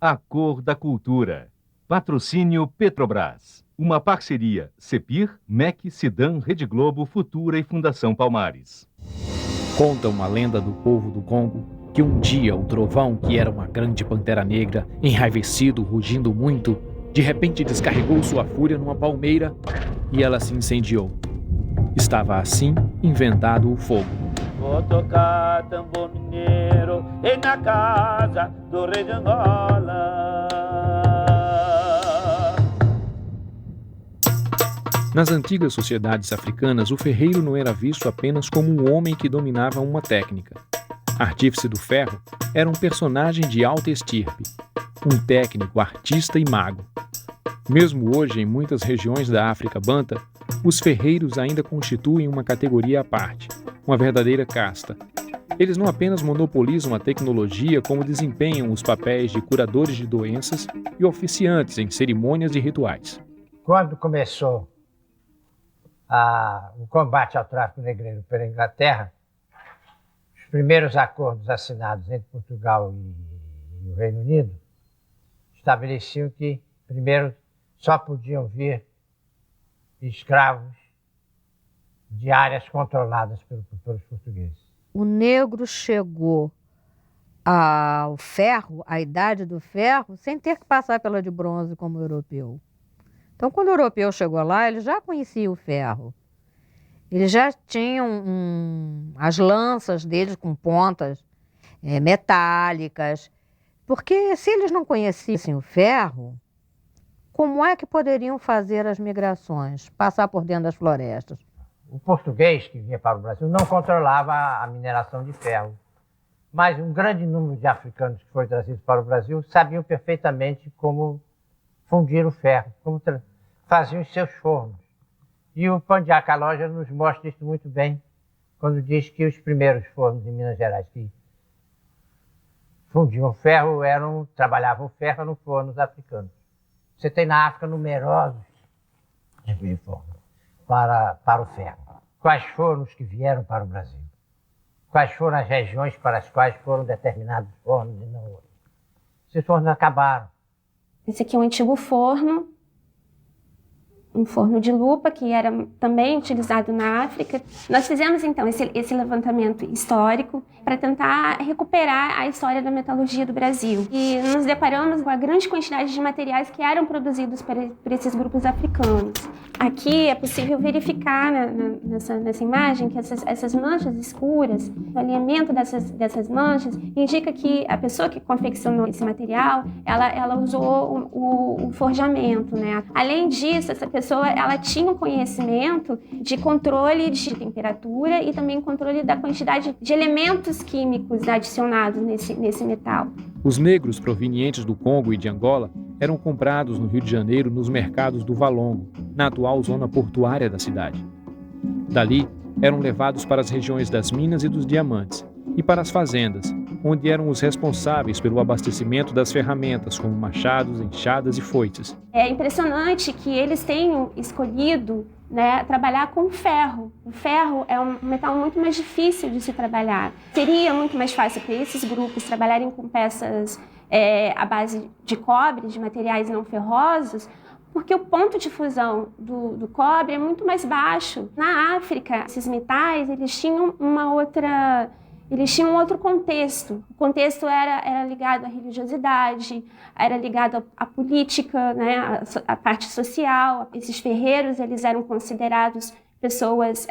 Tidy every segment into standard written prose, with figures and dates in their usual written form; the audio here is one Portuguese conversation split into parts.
A Cor da Cultura. Patrocínio Petrobras. Uma parceria CEPIR, MEC, Cidan, Rede Globo, Futura e Fundação Palmares. Conta uma lenda do povo do Congo que um dia o trovão, que era uma grande pantera negra, enraivecido, rugindo muito, de repente descarregou sua fúria numa palmeira e ela se incendiou. Estava assim inventado o fogo. Vou tocar tambor mineiro e na casa do rei de Angola. Nas antigas sociedades africanas, o ferreiro não era visto apenas como um homem que dominava uma técnica. Artífice do ferro era um personagem de alta estirpe, um técnico, artista e mago. Mesmo hoje, em muitas regiões da África Banta, os ferreiros ainda constituem uma categoria à parte, uma verdadeira casta. Eles não apenas monopolizam a tecnologia, como desempenham os papéis de curadores de doenças e oficiantes em cerimônias e rituais. Quando começou o combate ao tráfico negreiro pela Inglaterra, os primeiros acordos assinados entre Portugal e o Reino Unido estabeleciam que, primeiro, só podiam vir escravos de áreas controladas pelos portugueses. O negro chegou ao ferro, à idade do ferro, sem ter que passar pela de bronze como o europeu. Então, quando o europeu chegou lá, ele já conhecia o ferro. Eles já tinham as lanças deles com pontas metálicas. Porque se eles não conhecessem o ferro, como é que poderiam fazer as migrações, passar por dentro das florestas? O português que vinha para o Brasil não controlava a mineração de ferro, mas um grande número de africanos que foram trazidos para o Brasil sabiam perfeitamente como fundir o ferro, como faziam os seus fornos. E o Pandiaca Loja nos mostra isso muito bem, quando diz que os primeiros fornos em Minas Gerais que fundiam ferro trabalhavam ferro nos fornos africanos. Você tem na África numerosos fornos para o ferro. Quais foram os que vieram para o Brasil? Quais foram as regiões para as quais foram determinados fornos e não outros? Esses fornos acabaram. Esse aqui é um antigo forno, um forno de lupa, que era também utilizado na África. Nós fizemos, então, esse levantamento histórico para tentar recuperar a história da metalurgia do Brasil. E nos deparamos com a grande quantidade de materiais que eram produzidos por esses grupos africanos. Aqui é possível verificar nessa imagem que essas manchas escuras, o alinhamento dessas manchas, indica que a pessoa que confeccionou esse material, ela usou o forjamento, né? Além disso, essa pessoa ela tinha um conhecimento de controle de temperatura e também controle da quantidade de elementos químicos adicionados nesse metal. Os negros provenientes do Congo e de Angola eram comprados no Rio de Janeiro nos mercados do Valongo, na atual zona portuária da cidade. Dali, eram levados para as regiões das minas e dos diamantes, e para as fazendas, onde eram os responsáveis pelo abastecimento das ferramentas, como machados, enxadas e foices. É impressionante que eles tenham escolhido, né, trabalhar com ferro. O ferro é um metal muito mais difícil de se trabalhar. Seria muito mais fácil para esses grupos trabalharem com peças à base de cobre, de materiais não ferrosos, porque o ponto de fusão do cobre é muito mais baixo. Na África, esses metais eles tinham um outro contexto. O contexto era ligado à religiosidade, era ligado à política, né, à parte social. Esses ferreiros eles eram considerados pessoas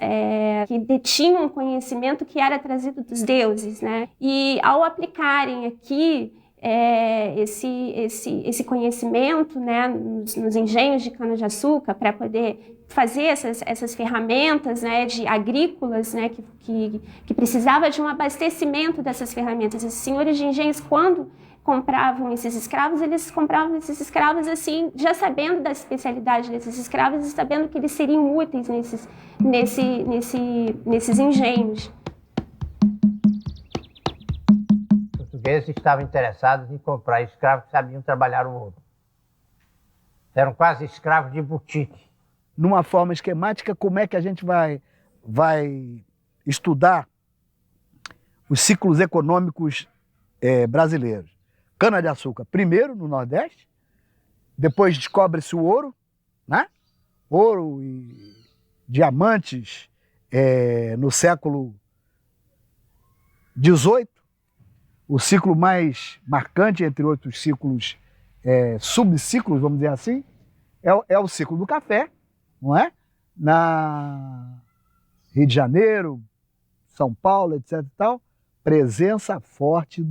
que detinham um conhecimento que era trazido dos deuses, né? E ao aplicarem aqui esse conhecimento, né, nos engenhos de cana-de-açúcar para poder fazer essas ferramentas, né, agrícolas, né, que precisava de um abastecimento dessas ferramentas. Esses senhores de engenhos, quando compravam esses escravos, eles compravam esses escravos assim, já sabendo da especialidade desses escravos e sabendo que eles seriam úteis nesses engenhos. Os portugueses estavam interessados em comprar escravos que sabiam trabalhar o ouro. Eram quase escravos de boutique. Numa forma esquemática, como é que a gente vai estudar os ciclos econômicos brasileiros? cana-de-açúcar, primeiro no Nordeste, depois descobre-se o ouro, né? Ouro e diamantes no século XVIII, o ciclo mais marcante entre outros ciclos, subciclos, vamos dizer assim, é o ciclo do café, não é? Na Rio de Janeiro, São Paulo, etc. e tal, presença forte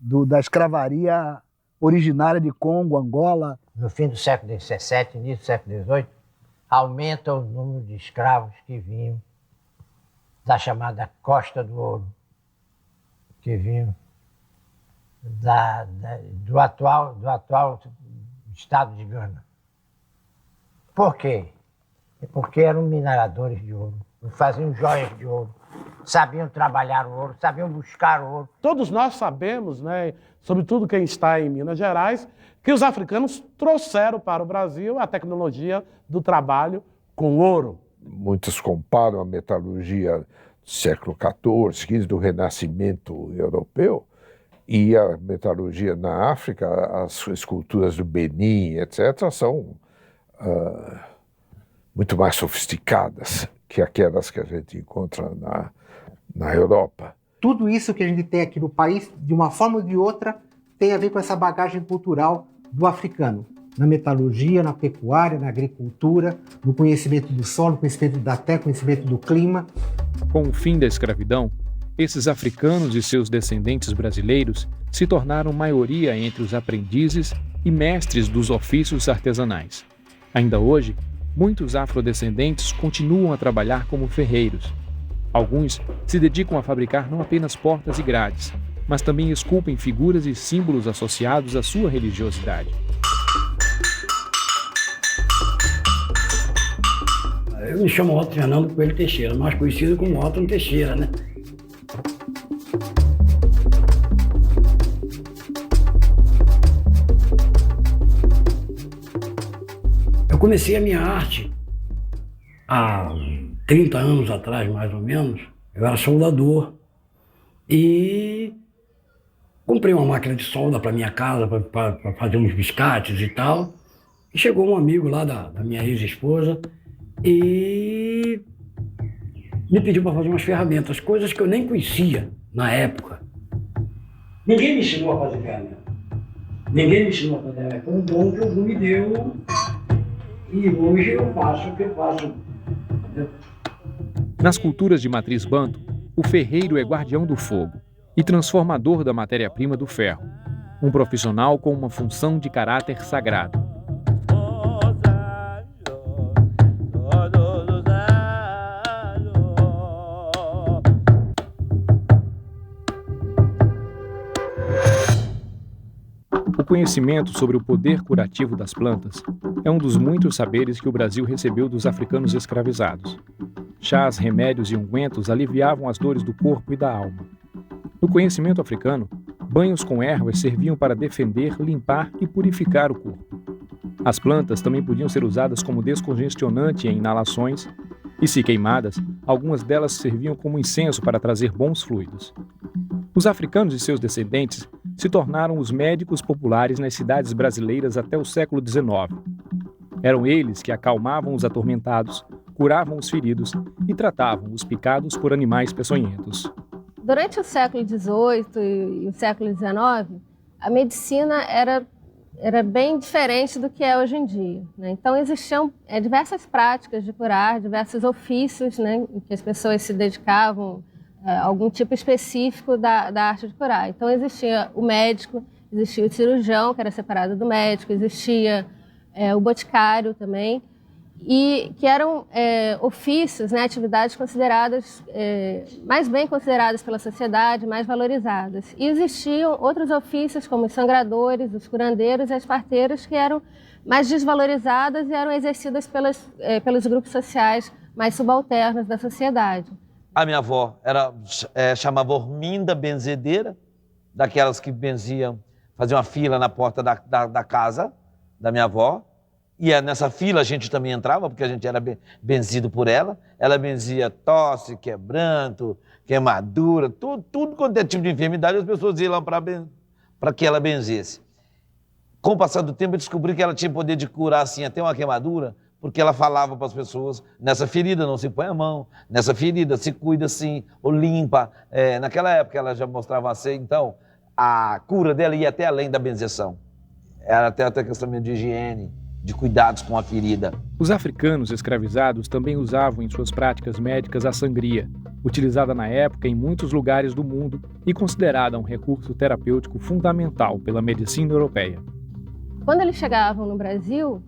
da escravaria originária de Congo, Angola. No fim do século XVII, início do século XVIII, aumenta o número de escravos que vinham da chamada Costa do Ouro, que vinham do atual estado de Gana. Por quê? Porque eram mineradores de ouro, faziam joias de ouro, sabiam trabalhar o ouro, sabiam buscar o ouro. Todos nós sabemos, né, sobretudo quem está em Minas Gerais, que os africanos trouxeram para o Brasil a tecnologia do trabalho com ouro. Muitos comparam a metalurgia do século XIV, XV, do Renascimento europeu, e a metalurgia na África, as esculturas do Benin, etc., são muito mais sofisticadas que aquelas que a gente encontra na Europa. Tudo isso que a gente tem aqui no país, de uma forma ou de outra, tem a ver com essa bagagem cultural do africano. Na metalurgia, na pecuária, na agricultura, no conhecimento do solo, no conhecimento da terra, conhecimento do clima. Com o fim da escravidão, esses africanos e seus descendentes brasileiros se tornaram maioria entre os aprendizes e mestres dos ofícios artesanais. Ainda hoje, muitos afrodescendentes continuam a trabalhar como ferreiros. Alguns se dedicam a fabricar não apenas portas e grades, mas também esculpem figuras e símbolos associados à sua religiosidade. Eu me chamo Otto Fernando Coelho Teixeira, mais conhecido como Otto Teixeira, né? Eu comecei a minha arte há 30 anos atrás, mais ou menos. Eu era soldador e comprei uma máquina de solda para minha casa, para fazer uns biscates e tal. E chegou um amigo lá da minha ex-esposa e me pediu para fazer umas ferramentas, coisas que eu nem conhecia na época. Ninguém me ensinou a fazer ferramenta. Ninguém me ensinou a fazer ferramenta. Foi um dom que o Deus me deu e hoje eu faço o que eu faço. Nas culturas de matriz banto, o ferreiro é guardião do fogo e transformador da matéria-prima do ferro, um profissional com uma função de caráter sagrado. O conhecimento sobre o poder curativo das plantas é um dos muitos saberes que o Brasil recebeu dos africanos escravizados. Chás, remédios e ungüentos aliviavam as dores do corpo e da alma. No conhecimento africano, banhos com ervas serviam para defender, limpar e purificar o corpo. As plantas também podiam ser usadas como descongestionante em inalações e, se queimadas, algumas delas serviam como incenso para trazer bons fluidos. Os africanos e seus descendentes se tornaram os médicos populares nas cidades brasileiras até o século XIX. Eram eles que acalmavam os atormentados, curavam os feridos e tratavam os picados por animais peçonhentos. Durante o século XVIII e o século XIX, a medicina era bem diferente do que é hoje em dia, né? Então existiam diversas práticas de curar, diversos ofícios, né, em que as pessoas se dedicavam a algum tipo específico da arte de curar. Então existia o médico, existia o cirurgião, que era separado do médico, existia o boticário também, e que eram ofícios, né, atividades consideradas, mais bem consideradas pela sociedade, mais valorizadas. E existiam outros ofícios, como os sangradores, os curandeiros e as parteiras, que eram mais desvalorizadas e eram exercidas pelos grupos sociais mais subalternos da sociedade. A minha avó chamava Orminda Benzedeira, daquelas que benziam, faziam uma fila na porta da casa da minha avó. E nessa fila a gente também entrava, porque a gente era benzido por ela. Ela benzia tosse, quebranto, queimadura, tudo quanto é tipo de enfermidade, as pessoas iam lá para que ela benzesse. Com o passar do tempo, eu descobri que ela tinha poder de curar assim até uma queimadura, porque ela falava para as pessoas, nessa ferida não se põe a mão, nessa ferida se cuida assim, ou limpa. Naquela época ela já mostrava assim, então a cura dela ia até além da benzeção. Era até questão de higiene, de cuidados com a ferida. Os africanos escravizados também usavam em suas práticas médicas a sangria, utilizada na época em muitos lugares do mundo e considerada um recurso terapêutico fundamental pela medicina europeia. Quando eles chegavam no Brasil,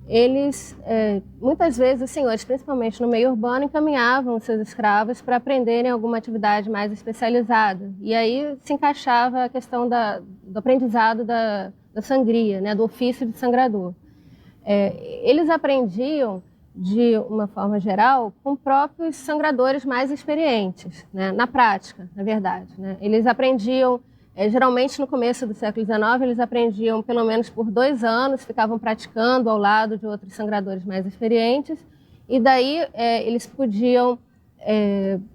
eles, muitas vezes, os senhores, principalmente no meio urbano, encaminhavam os seus escravos para aprenderem alguma atividade mais especializada. E aí se encaixava a questão do aprendizado da sangria, né, do ofício de sangrador. Eles aprendiam, de uma forma geral, com próprios sangradores mais experientes, né, na prática, na verdade. Né. Eles aprendiam, geralmente no começo do século XIX, eles aprendiam pelo menos por 2 anos, ficavam praticando ao lado de outros sangradores mais experientes, e daí eles podiam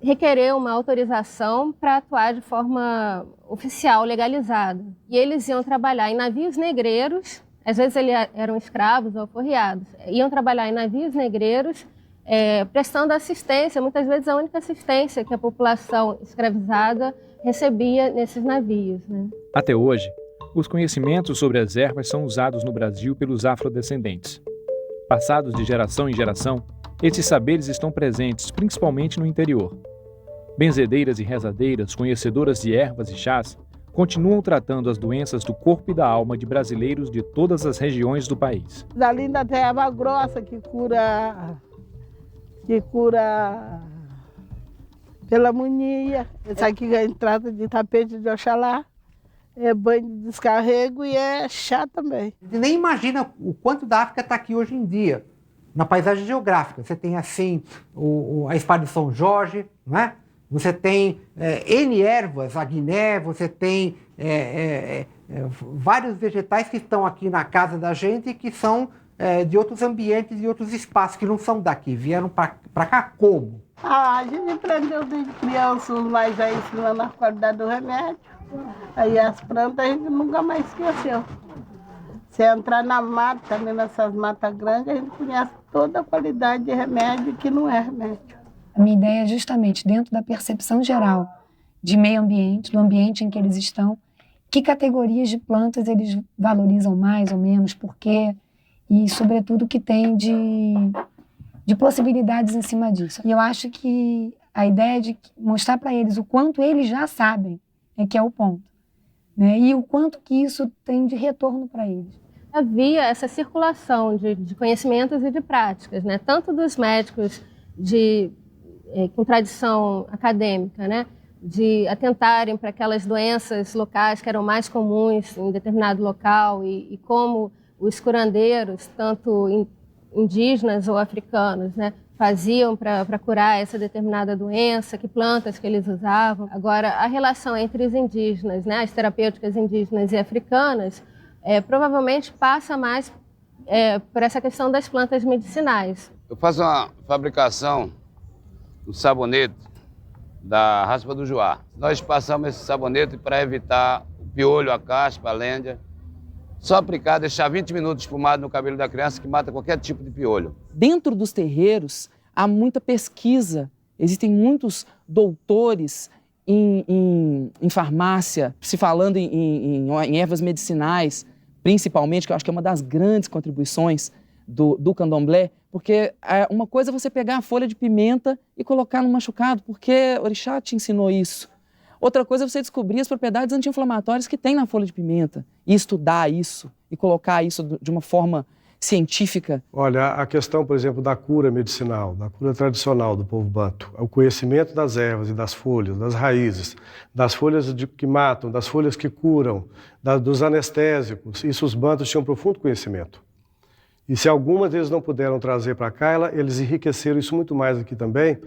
requerer uma autorização para atuar de forma oficial, legalizada. E eles iam trabalhar em navios negreiros, às vezes eles eram escravos ou alforriados, iam trabalhar em navios negreiros, prestando assistência, muitas vezes a única assistência que a população escravizada recebia nesses navios. Né? Até hoje, os conhecimentos sobre as ervas são usados no Brasil pelos afrodescendentes. Passados de geração em geração, esses saberes estão presentes principalmente no interior. Benzedeiras e rezadeiras, conhecedoras de ervas e chás, continuam tratando as doenças do corpo e da alma de brasileiros de todas as regiões do país. Dali ainda tem a erva grossa que cura pela amonia. Essa aqui trata de tapete de Oxalá, é banho de descarrego e é chá também. Você nem imagina o quanto da África está aqui hoje em dia, na paisagem geográfica. Você tem assim a espada de São Jorge, não é? Você tem N ervas, a guiné, você tem vários vegetais que estão aqui na casa da gente e que são de outros ambientes e outros espaços que não são daqui. Vieram para cá como? A gente aprendeu desde criança, mas aí ensinando a qualidade do remédio. Aí as plantas a gente nunca mais esqueceu. Se entrar na mata, nessas matas grandes, a gente conhece toda a qualidade de remédio que não é remédio. A minha ideia é justamente, dentro da percepção geral de meio ambiente, do ambiente em que eles estão, que categorias de plantas eles valorizam mais ou menos, por quê, e sobretudo o que tem de possibilidades em cima disso. E eu acho que a ideia de mostrar para eles o quanto eles já sabem é que é o ponto, né? E o quanto que isso tem de retorno para eles. Havia essa circulação de conhecimentos e de práticas, né? Tanto dos médicos com tradição acadêmica, né? De atentarem para aquelas doenças locais que eram mais comuns em determinado local e como os curandeiros, tanto indígenas ou africanos, né, faziam para curar essa determinada doença, que plantas que eles usavam. Agora, a relação entre os indígenas, né, as terapêuticas indígenas e africanas, provavelmente passa mais por essa questão das plantas medicinais. Eu faço uma fabricação do sabonete da raspa do joá. Nós passamos esse sabonete para evitar o piolho, a caspa, a lêndia. Só aplicar, deixar 20 minutos espumado no cabelo da criança que mata qualquer tipo de piolho. Dentro dos terreiros há muita pesquisa. Existem muitos doutores em farmácia, se falando em ervas medicinais, principalmente, que eu acho que é uma das grandes contribuições do candomblé, porque uma coisa é você pegar a folha de pimenta e colocar no machucado, porque o orixá te ensinou isso. Outra coisa é você descobrir as propriedades anti-inflamatórias que tem na folha de pimenta e estudar isso e colocar isso de uma forma científica. Olha, a questão, por exemplo, da cura medicinal, da cura tradicional do povo banto, o conhecimento das ervas e das folhas, das raízes, das folhas que matam, das folhas que curam, dos anestésicos, isso os bantos tinham profundo conhecimento. E se algumas eles não puderam trazer para cá, eles enriqueceram isso muito mais aqui também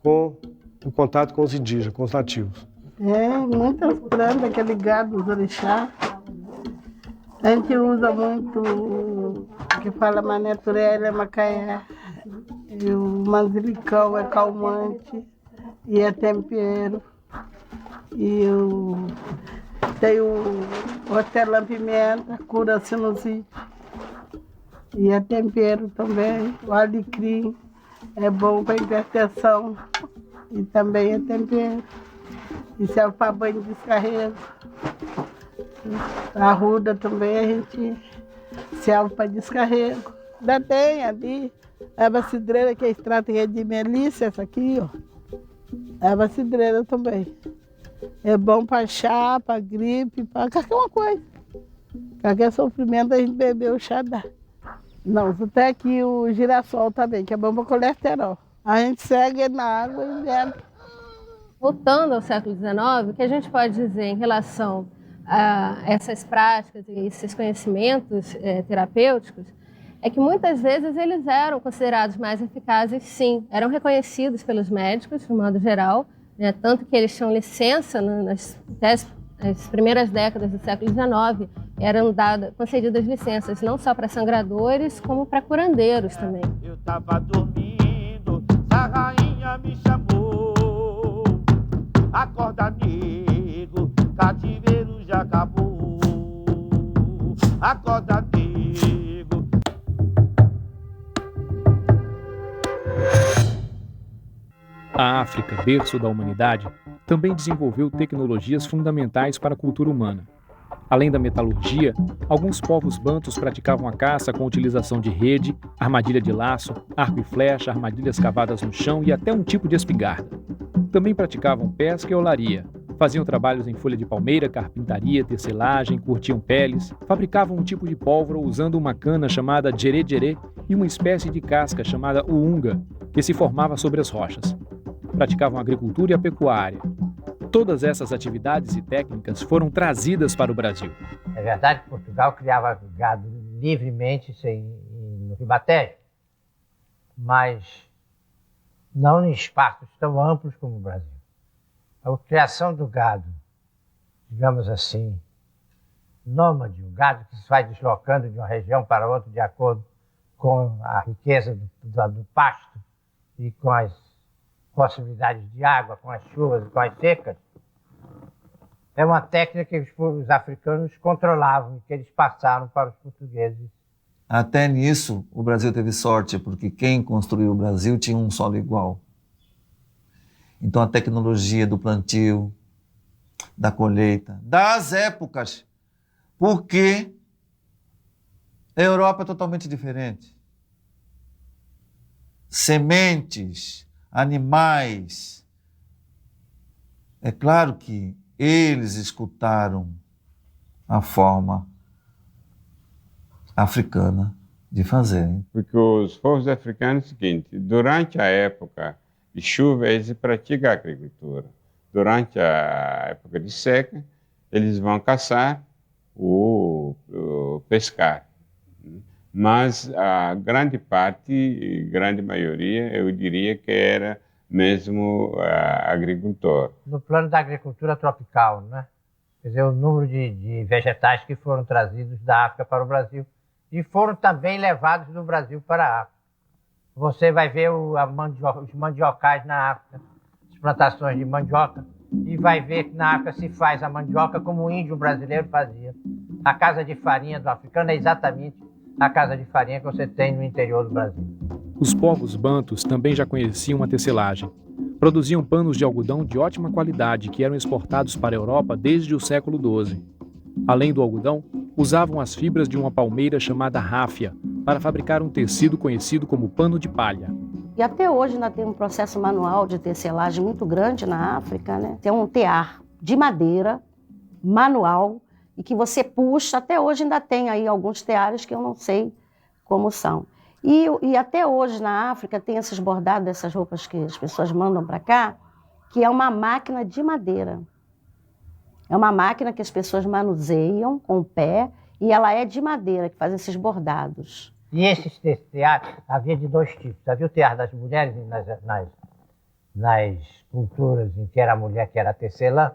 com o contato com os indígenas, com os nativos. Muitas plantas que é ligado aos orixás. A gente usa muito o que fala maneturela, é macaé, e o manjericão é calmante e é tempero. E Tem o hortelã-pimenta, cura sinusite. E é tempero também. O alecrim é bom para hipertensão e também é tempero. E serve para banho de descarrego. A arruda também a gente serve para descarrego. Ainda tem ali erva cidreira, que é extrato de melissa, essa aqui, ó. Erva cidreira também. É bom para chá, para gripe, para qualquer uma coisa. Qualquer sofrimento a gente bebeu o chá dá. Não, tem aqui o girassol também, que é bom para colesterol. A gente segue na água e bebe. Voltando ao século XIX, o que a gente pode dizer em relação a essas práticas e esses conhecimentos terapêuticos é que muitas vezes eles eram considerados mais eficazes, sim. Eram reconhecidos pelos médicos, de modo geral, né? Tanto que eles tinham licença nas primeiras décadas do século XIX, eram concedidas licenças não só para sangradores, como para curandeiros também. Eu estava dormindo, a rainha me chamou. Acorda, amigo, cativeiro já acabou. Acorda, amigo. A África, berço da humanidade, também desenvolveu tecnologias fundamentais para a cultura humana. Além da metalurgia, alguns povos bantus praticavam a caça com a utilização de rede, armadilha de laço, arco e flecha, armadilhas cavadas no chão e até um tipo de espingarda. Também praticavam pesca e olaria, faziam trabalhos em folha de palmeira, carpintaria, tecelagem, curtiam peles, fabricavam um tipo de pólvora usando uma cana chamada djere-djere e uma espécie de casca chamada uunga, que se formava sobre as rochas. Praticavam a agricultura e a pecuária. Todas essas atividades e técnicas foram trazidas para o Brasil. É verdade que Portugal criava gado livremente no Ribatejo, mas não em espaços tão amplos como o Brasil. A criação do gado, digamos assim, nômade, o gado que se vai deslocando de uma região para outra de acordo com a riqueza do pasto e com as possibilidades de água, com as chuvas e com as secas, é uma técnica que os africanos controlavam e que eles passaram para os portugueses. Até nisso, o Brasil teve sorte, porque quem construiu o Brasil tinha um solo igual. Então, a tecnologia do plantio, da colheita, das épocas, porque a Europa é totalmente diferente. Sementes, animais. É claro que eles escutaram a forma africana de fazer. Porque os povos africanos é o seguinte, durante a época de chuva, eles praticam a agricultura. Durante a época de seca, eles vão caçar ou pescar. Mas a grande parte, grande maioria, eu diria que era mesmo agricultor. No plano da agricultura tropical, né? Quer dizer, o número de vegetais que foram trazidos da África para o Brasil e foram também levados do Brasil para a África. Você vai ver os mandiocais na África, as plantações de mandioca, e vai ver que na África se faz a mandioca como o índio brasileiro fazia. A casa de farinha do africano é exatamente a casa de farinha que você tem no interior do Brasil. Os povos bantus também já conheciam a tecelagem. Produziam panos de algodão de ótima qualidade que eram exportados para a Europa desde o século XII. Além do algodão, usavam as fibras de uma palmeira chamada ráfia para fabricar um tecido conhecido como pano de palha. E até hoje ainda tem um processo manual de tecelagem muito grande na África, né? Tem um tear de madeira, manual, e que você puxa, até hoje ainda tem aí alguns teares que eu não sei como são. E até hoje na África tem esses bordados dessas roupas que as pessoas mandam para cá, que é uma máquina de madeira. É uma máquina que as pessoas manuseiam com o pé e ela é de madeira, que faz esses bordados. E esses teares havia de dois tipos. Havia o tear das mulheres nas culturas em que era a mulher que era tecelã,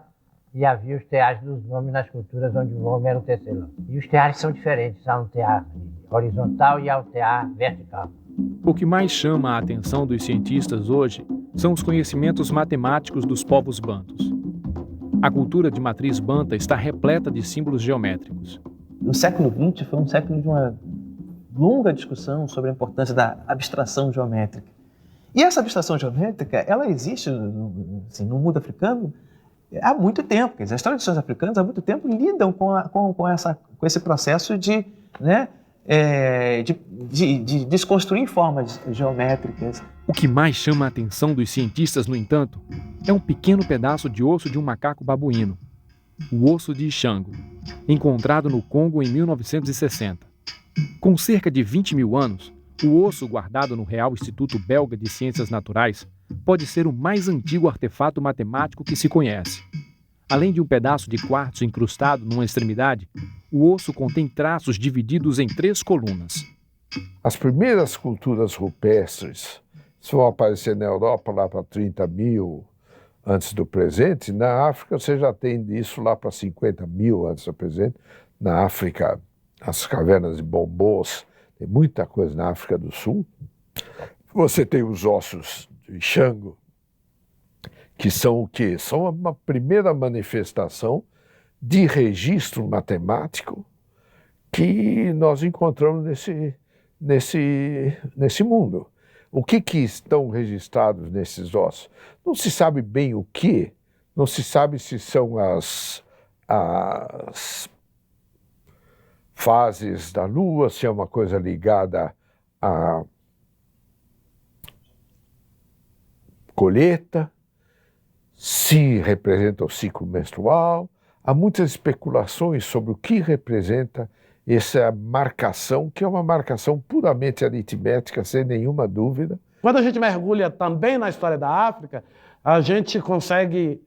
e havia os teares dos homens nas culturas onde o homem era o tecelã. E os teares são diferentes, há um tear horizontal e há um tear vertical. O que mais chama a atenção dos cientistas hoje são os conhecimentos matemáticos dos povos bantus. A cultura de matriz banta está repleta de símbolos geométricos. O século XX foi um século de uma longa discussão sobre a importância da abstração geométrica. E essa abstração geométrica, ela existe assim, no mundo africano há muito tempo. Quer dizer, as tradições africanas há muito tempo lidam com esse processo de desconstruir formas geométricas. O que mais chama a atenção dos cientistas, no entanto, é um pequeno pedaço de osso de um macaco babuíno, o osso de Ishango, encontrado no Congo em 1960. Com cerca de 20 mil anos, o osso guardado no Real Instituto Belga de Ciências Naturais pode ser o mais antigo artefato matemático que se conhece. Além de um pedaço de quartzo incrustado numa extremidade, o osso contém traços divididos em 3 colunas. As primeiras culturas rupestres vão aparecer na Europa lá para 30 mil antes do presente. Na África você já tem isso lá para 50 mil antes do presente. Na África, as cavernas de Bombos, tem muita coisa na África do Sul. Você tem os ossos de Ishango, que são o quê? São uma primeira manifestação de registro matemático que nós encontramos nesse mundo. O que estão registrados nesses ossos? Não se sabe bem o que, não se sabe se são as fases da Lua, se é uma coisa ligada à colheita, se representa o ciclo menstrual. Há muitas especulações sobre o que representa essa marcação, que é uma marcação puramente aritmética, sem nenhuma dúvida. Quando a gente mergulha também na história da África, a gente consegue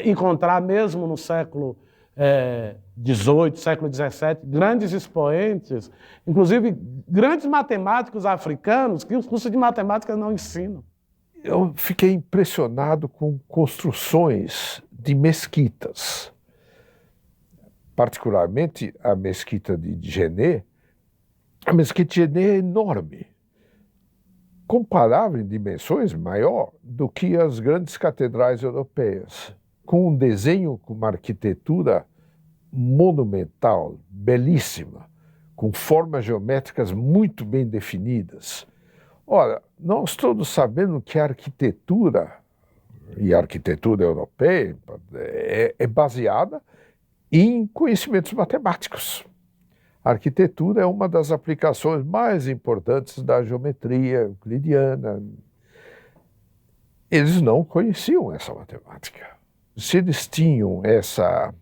encontrar, mesmo no século XVIII, século XVII, grandes expoentes, inclusive grandes matemáticos africanos que os cursos de matemática não ensinam. Eu fiquei impressionado com construções de mesquitas, particularmente a mesquita de Djenné. A mesquita de Djenné é enorme, comparável em dimensões, maior do que as grandes catedrais europeias, com um desenho, com uma arquitetura monumental, belíssima, com formas geométricas muito bem definidas. Ora, nós todos sabemos que a arquitetura, e a arquitetura europeia, é baseada em conhecimentos matemáticos. A arquitetura é uma das aplicações mais importantes da geometria euclidiana. Eles não conheciam essa matemática. Se eles tinham essa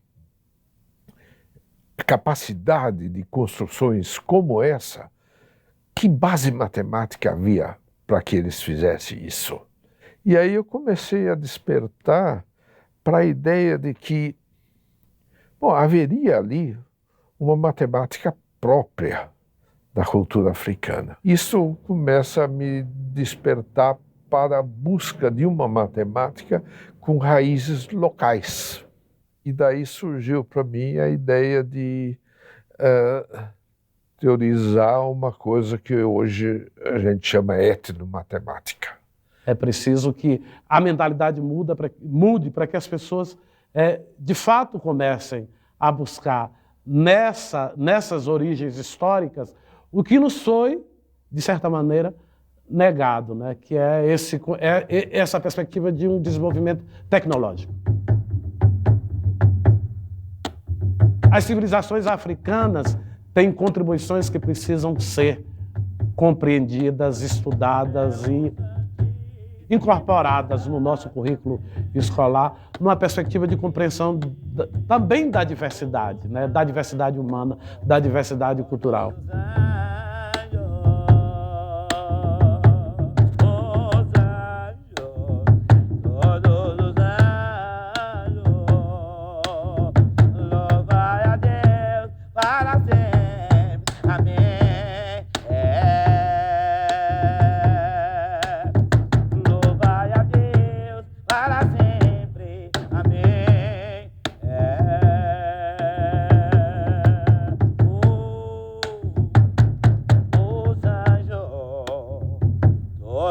capacidade de construções como essa, que base matemática havia para que eles fizessem isso? E aí eu comecei a despertar para a ideia de que, haveria ali uma matemática própria da cultura africana. Isso começa a me despertar para a busca de uma matemática com raízes locais. E daí surgiu para mim a ideia de teorizar uma coisa que hoje a gente chama etnomatemática. É preciso que a mentalidade mude para que as pessoas, de fato, comecem a buscar nessas origens históricas o que nos foi, de certa maneira, negado, né? Que é essa perspectiva de um desenvolvimento tecnológico. As civilizações africanas têm contribuições que precisam ser compreendidas, estudadas e incorporadas no nosso currículo escolar, numa perspectiva de compreensão também da diversidade, né? Da diversidade humana, da diversidade cultural.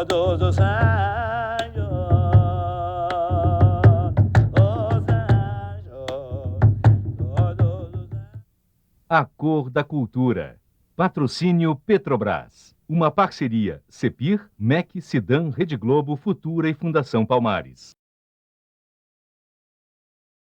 Todos os anjos, A Cor da Cultura. Patrocínio Petrobras. Uma parceria CEPIR, MEC, Cidan, Rede Globo, Futura e Fundação Palmares.